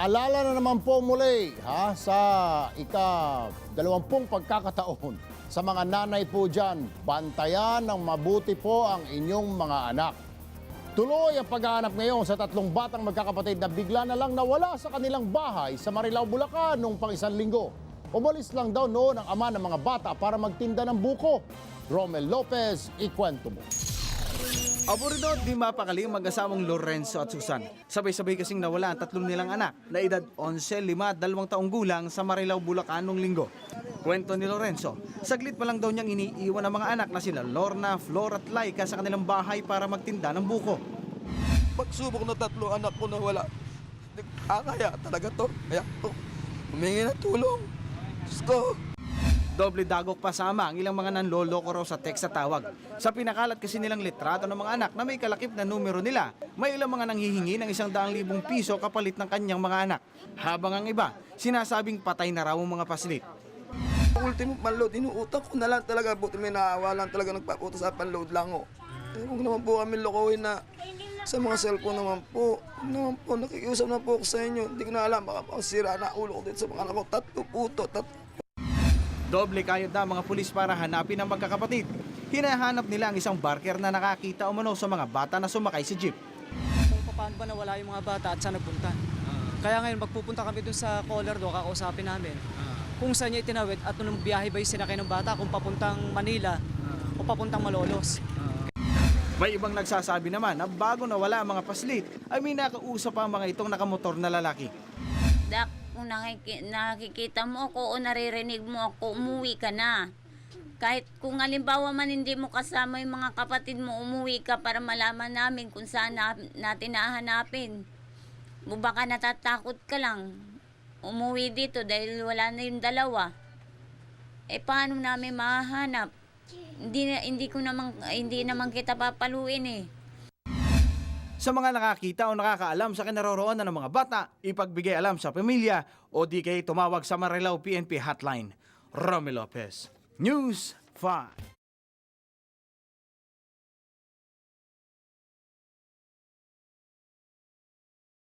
Paalala na naman po muli sa ika-20 pagkakataon sa mga nanay po dyan, bantayan ng mabuti po ang inyong mga anak. Tuloy ang paghahanap ngayon sa 3 batang magkakapatid na bigla na lang nawala sa kanilang bahay sa Marilao, Bulacan noong pang-1 linggo. Umalis lang daw noon ang ama ng mga bata para magtinda ng buko. Romel Lopez, ikwento mo. Aburdo at di mapakali ang mag-asawang Lorenzo at Susan. Sabay-sabay kasing nawala ang 3 nilang anak na edad 11, 5 at 2 taong gulang sa Marilao, Bulacan noong linggo. Kwento ni Lorenzo, saglit pa lang daw niyang iniiwan ang mga anak na sila Lorna, Flor at Laika sa kanilang bahay para magtinda ng buko. Pagsubok na 3 anak ko na wala, kaya talaga to. Kaya to, humingi ng tulong. Diyos ko. Doble dagok pa sama ang ilang mga nanloloko raw sa text sa tawag. Sa pinakalat kasi nilang litrato ng mga anak na may kalakip na numero nila, may ilang mga nanghihingi ng 100,000 piso kapalit ng kanyang mga anak. Habang ang iba, sinasabing patay na raw ang mga paslit. Ultimo panload, inuutak ko na lang talaga. Buti may naawa lang talaga nagpaputo sa panload lang o. Huwag naman po kami lokohin na sa mga cellphone naman po. Nakikiusap na po ako sa inyo. Hindi ko na alam, baka sira na ulo ko dito sa mga anak ko. 3 puto, 3. Doble kayod na mga pulis para hanapin ang magkakapatid. Hinahanap nila ang isang barker na nakakita umano sa mga bata na sumakay sa jeep. Kung paano ba nawala yung mga bata at saan nagpunta. Kaya ngayon magpupunta kami dun sa caller do, kakausapin namin. Kung saan niya itinawid at nung biyahe ba yung sinakay ng bata, kung papuntang Manila o papuntang Malolos. May ibang nagsasabi naman na bago nawala ang mga paslit ay may nakausap pa ang mga itong nakamotor na lalaki. Dak, kung nakikita mo ako o naririnig mo ako, umuwi ka na. Kahit kung halimbawa man hindi mo kasama yung mga kapatid mo, umuwi ka para malaman namin kung saan natin nahanapin. O baka natatakot ka lang, umuwi dito dahil wala na yung dalawa. Paano namin mahanap? Hindi naman kita papaluin eh. Sa mga nakakita o nakakaalam sa kinaroroonan ng mga bata, ipagbigay alam sa pamilya o di kayo tumawag sa Marilao PNP hotline. Romel Lopez, News 5.